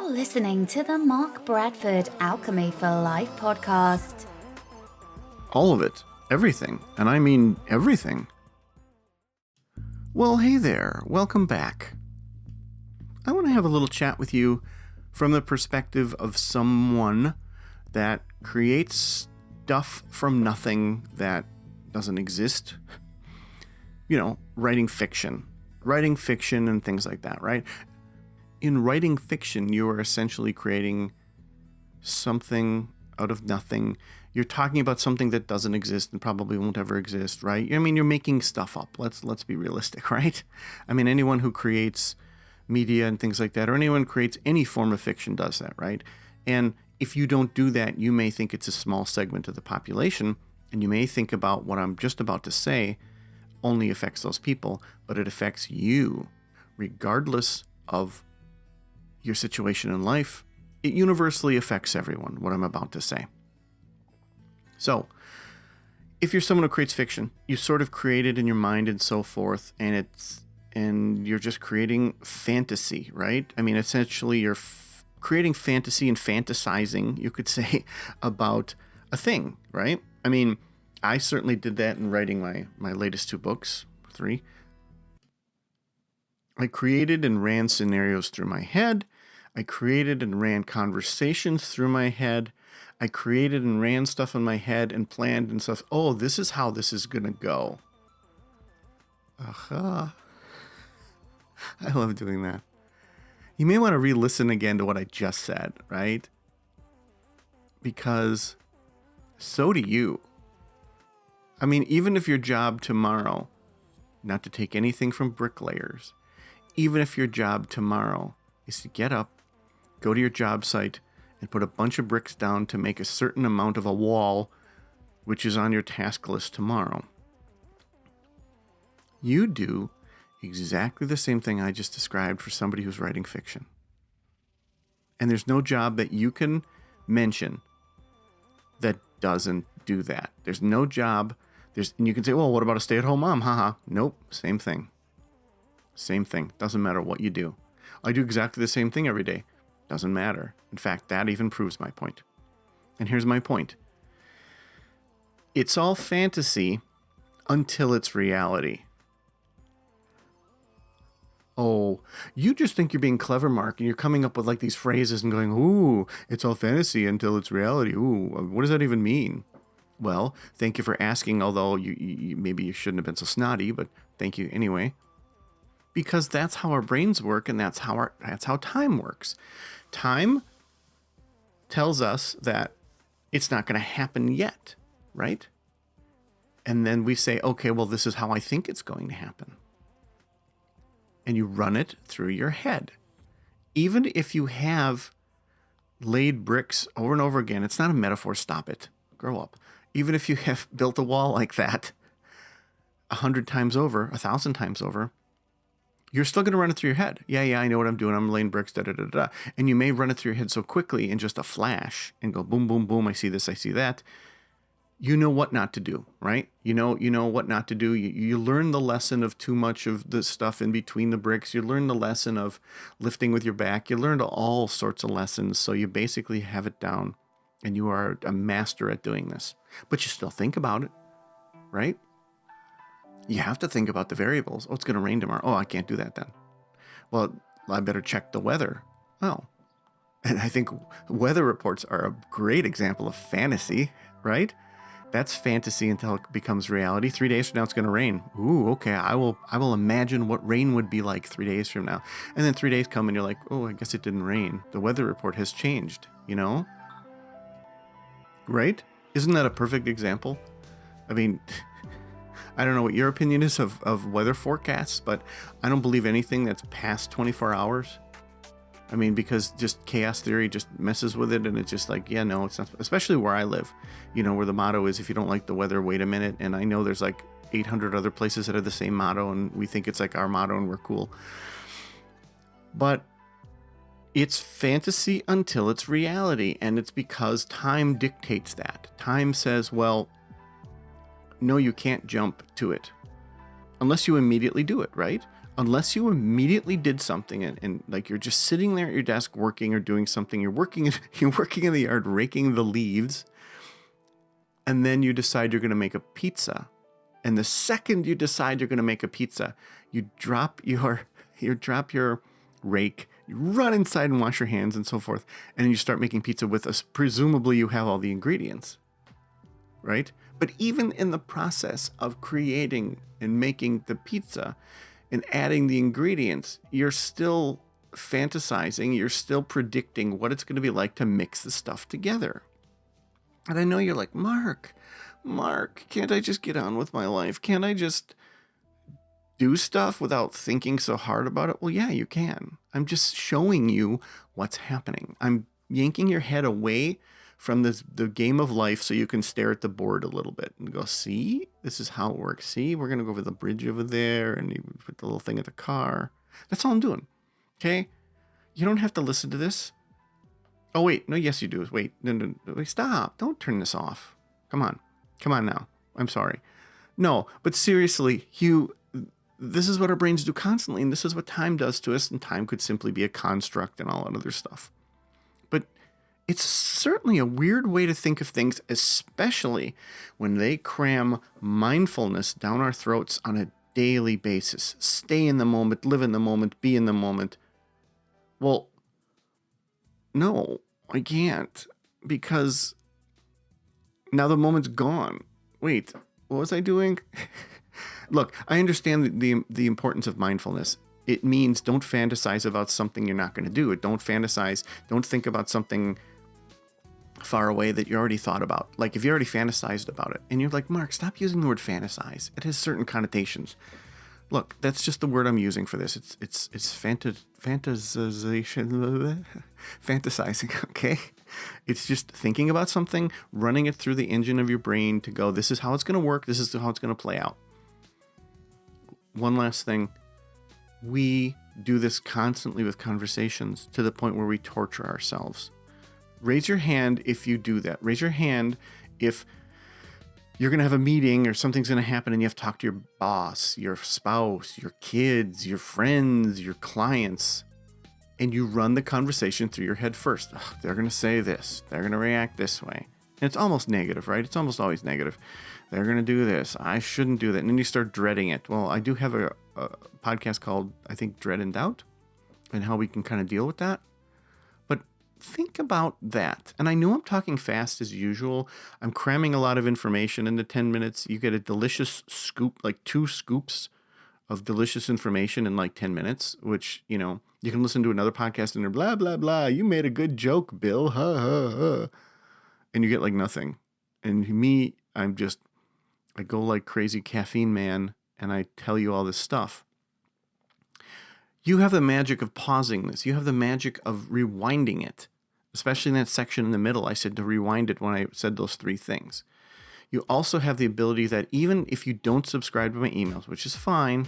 You're listening to the Mark Bradford Alchemy for Life podcast. All of it. Everything. And I mean everything. Well, hey there. Welcome back. I want to have a little chat with you from the perspective of someone that creates stuff from nothing that doesn't exist. You know, writing fiction and things like that, right? In writing fiction, you are essentially creating something out of nothing. You're talking about something that doesn't exist and probably won't ever exist, right? I mean, you're making stuff up. Let's be realistic, right? I mean, anyone who creates media and things like that, or anyone who creates any form of fiction does that, right? And if you don't do that, you may think it's a small segment of the population, and you may think about what I'm just about to say only affects those people, but it affects you, regardless of your situation in life. It universally affects everyone, what I'm about to say. So, if you're someone who creates fiction, you sort of create it in your mind and so forth, and you're just creating fantasy, right? I mean, essentially you're creating fantasy and fantasizing, you could say, about a thing, right? I mean, I certainly did that in writing my latest 2 books, 3. I created and ran scenarios through my head. I created and ran conversations through my head. I created and ran stuff in my head and planned and stuff. Oh, this is how this is going to go. Aha. I love doing that. You may want to re-listen again to what I just said, right? Because so do you. I mean, even if your job tomorrow, not to take anything from bricklayers, even if your job tomorrow is to get up, go to your job site, and put a bunch of bricks down to make a certain amount of a wall, which is on your task list tomorrow, you do exactly the same thing I just described for somebody who's writing fiction. And there's no job that you can mention that doesn't do that. There's no job. And you can say, well, what about a stay-at-home mom? Haha. Nope. Same thing. Same thing. Doesn't matter what you do. I do exactly the same thing every day. Doesn't matter. In fact, that even proves my point. And here's my point. It's all fantasy until it's reality. Oh, you just think you're being clever, Mark, and you're coming up with like these phrases and going, ooh, it's all fantasy until it's reality. Ooh, what does that even mean? Well, thank you for asking, although you maybe you shouldn't have been so snotty, but thank you anyway. Because that's how our brains work, and that's how time works. Time tells us that it's not going to happen yet, right? And then we say, okay, well, this is how I think it's going to happen. And you run it through your head. Even if you have laid bricks over and over again, it's not a metaphor, stop it, grow up. Even if you have built a wall like that 100 times over, 1,000 times over, you're still going to run it through your head. Yeah, I know what I'm doing. I'm laying bricks, da-da-da-da. And you may run it through your head so quickly in just a flash and go boom, boom, boom, I see this, I see that. You know what not to do, right? You know what not to do. You learn the lesson of too much of the stuff in between the bricks. You learn the lesson of lifting with your back. You learned all sorts of lessons. So you basically have it down and you are a master at doing this. But you still think about it, right? You have to think about the variables. Oh, it's going to rain tomorrow. Oh, I can't do that then. Well, I better check the weather. Oh, and I think weather reports are a great example of fantasy, right? That's fantasy until it becomes reality. 3 days from now, it's going to rain. Ooh, okay. I will imagine what rain would be like 3 days from now. And then 3 days come and you're like, oh, I guess it didn't rain. The weather report has changed, you know? Right? Isn't that a perfect example? I mean, I don't know what your opinion is of weather forecasts, but I don't believe anything that's past 24 hours. I mean, because just chaos theory just messes with it, and it's just like, yeah, no, it's not, especially where I live, you know, where the motto is, if you don't like the weather, wait a minute. And I know there's like 800 other places that have the same motto, and we think it's like our motto and we're cool. But it's fantasy until it's reality, and it's because time dictates that. Time says, well, no, you can't jump to it unless you immediately do it, right? unless you immediately did something and like you're just sitting there at your desk working or doing something, you're working in the yard raking the leaves, and then you decide you're going to make a pizza. And the second you decide you're going to make a pizza, you drop your rake, you run inside and wash your hands and so forth, and you start making pizza with us. Presumably you have all the ingredients, right? But even in the process of creating and making the pizza and adding the ingredients, you're still fantasizing, you're still predicting what it's going to be like to mix the stuff together. And I know you're like, Mark, can't I just get on with my life? Can't I just do stuff without thinking so hard about it? Well, yeah, you can. I'm just showing you what's happening. I'm yanking your head away from the game of life so you can stare at the board a little bit and go, see, this is how it works. See, we're going to go over the bridge over there and you put the little thing at the car. That's all I'm doing. Okay? You don't have to listen to this. Oh, wait. No, yes, you do. Wait. No, wait, stop. Don't turn this off. Come on now. I'm sorry. No, but seriously, this is what our brains do constantly, and this is what time does to us, and time could simply be a construct and all that other stuff. But it's certainly a weird way to think of things, especially when they cram mindfulness down our throats on a daily basis. Stay in the moment, live in the moment, be in the moment. Well, no, I can't, because now the moment's gone. Wait, what was I doing? Look, I understand the importance of mindfulness. It means don't fantasize about something you're not going to do. Don't fantasize. Don't think about something far away that you already thought about. Like if you already fantasized about it and you're like, Mark, stop using the word fantasize. It has certain connotations. Look, that's just the word I'm using for this. It's fantasization, fantasizing, okay? It's just thinking about something, running it through the engine of your brain to go, this is how it's going to work. This is how it's going to play out. One last thing. We do this constantly with conversations to the point where we torture ourselves. Raise your hand if you do that. Raise your hand if you're going to have a meeting or something's going to happen and you have to talk to your boss, your spouse, your kids, your friends, your clients, and you run the conversation through your head first. Ugh, they're going to say this. They're going to react this way. And it's almost negative, right? It's almost always negative. They're going to do this. I shouldn't do that. And then you start dreading it. Well, I do have a podcast called, I think, Dread and Doubt, and how we can kind of deal with that. But think about that. And I know I'm talking fast as usual. I'm cramming a lot of information into 10 minutes. You get a delicious scoop, like 2 scoops of delicious information in like 10 minutes, which, you know, you can listen to another podcast and they're blah, blah, blah. You made a good joke, Bill. Ha, ha, ha. And you get like nothing. And me, I go like crazy caffeine man and I tell you all this stuff. You have the magic of pausing this. You have the magic of rewinding it, especially in that section in the middle. I said to rewind it when I said those 3 things. You also have the ability that even if you don't subscribe to my emails, which is fine,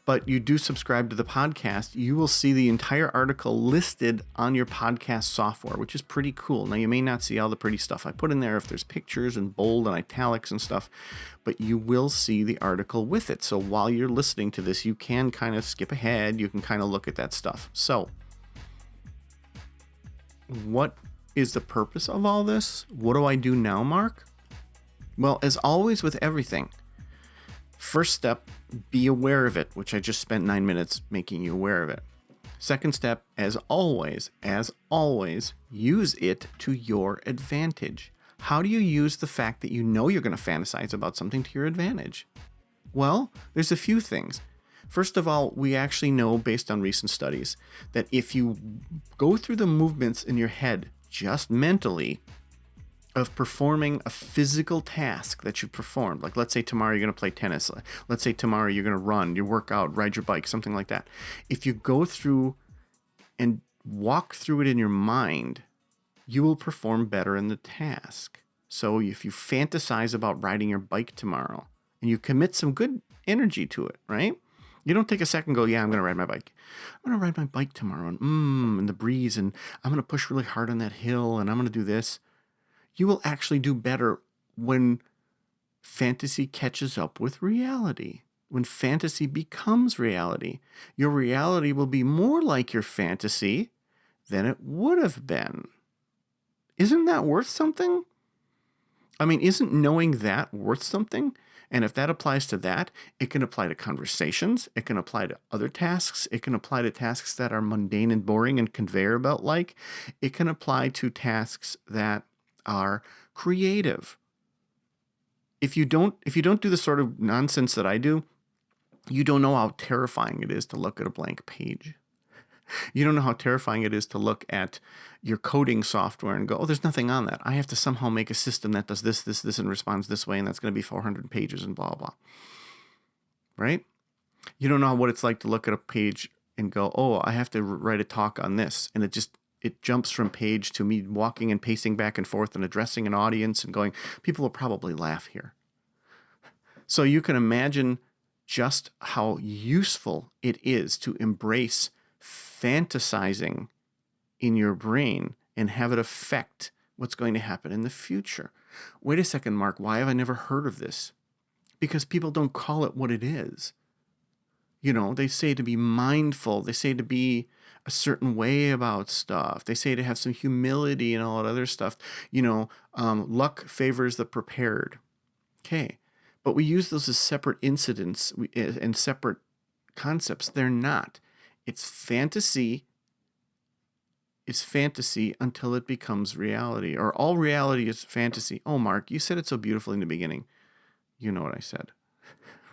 but you do subscribe to the podcast, you will see the entire article listed on your podcast software, which is pretty cool. Now, you may not see all the pretty stuff I put in there if there's pictures and bold and italics and stuff, but you will see the article with it. So while you're listening to this, you can kind of skip ahead. You can kind of look at that stuff. So what is the purpose of all this? What do I do now, Mark? Well, as always with everything, first step, be aware of it, which I just spent 9 minutes making you aware of it. Second step, as always, use it to your advantage. How do you use the fact that you know you're going to fantasize about something to your advantage? Well, there's a few things. First of all, we actually know, based on recent studies, that if you go through the movements in your head just mentally of performing a physical task that you performed, like let's say tomorrow you're going to play tennis, let's say tomorrow you're going to run, you work out, ride your bike, something like that. If you go through and walk through it in your mind, you will perform better in the task. So if you fantasize about riding your bike tomorrow and you commit some good energy to it, right? You don't take a second and go, yeah, I'm going to ride my bike. I'm going to ride my bike tomorrow and the breeze, and I'm going to push really hard on that hill, and I'm going to do this. You will actually do better when fantasy catches up with reality. when fantasy becomes reality. Your reality will be more like your fantasy than it would have been. Isn't that worth something? I mean, isn't knowing that worth something? And if that applies to that, it can apply to conversations. It can apply to other tasks. It can apply to tasks that are mundane and boring and conveyor belt like. It can apply to tasks that are creative. If you don't do the sort of nonsense that I do, you don't know how terrifying it is to look at a blank page. You don't know how terrifying it is to look at your coding software and go, oh, there's nothing on that. I have to somehow make a system that does this, and responds this way, and that's going to be 400 pages and blah, blah. Right? You don't know what it's like to look at a page and go, oh, I have to write a talk on this. And it jumps from page to me walking and pacing back and forth and addressing an audience and going, people will probably laugh here. So you can imagine just how useful it is to embrace fantasizing in your brain and have it affect what's going to happen in the future. Wait a second, Mark, why have I never heard of this? Because people don't call it what it is. You know, they say to be mindful. They say to be a certain way about stuff. They say to have some humility and all that other stuff. You know, luck favors the prepared. Okay. But we use those as separate incidents and separate concepts. They're not. It's fantasy. It's fantasy until it becomes reality. Or all reality is fantasy. Oh, Mark, you said it so beautifully in the beginning. You know what I said,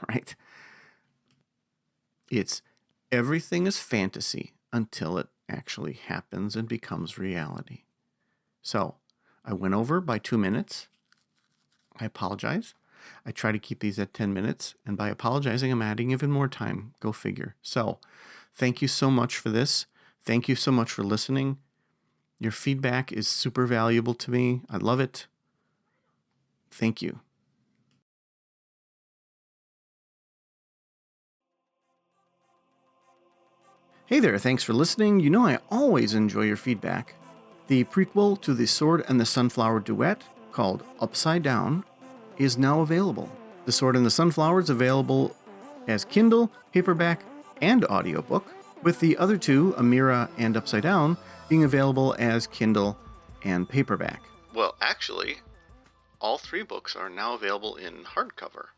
right? It's everything is fantasy until it actually happens and becomes reality. So I went over by 2 minutes. I apologize. I try to keep these at 10 minutes. And by apologizing, I'm adding even more time. Go figure. So thank you so much for this. Thank you so much for listening. Your feedback is super valuable to me. I love it. Thank you. Hey there, thanks for listening. You know I always enjoy your feedback. The prequel to The Sword and the Sunflower duet, called Upside Down, is now available. The Sword and the Sunflower is available as Kindle, paperback, and audiobook, with the other two, Amira and Upside Down, being available as Kindle and paperback. Well, actually, all three books are now available in hardcover.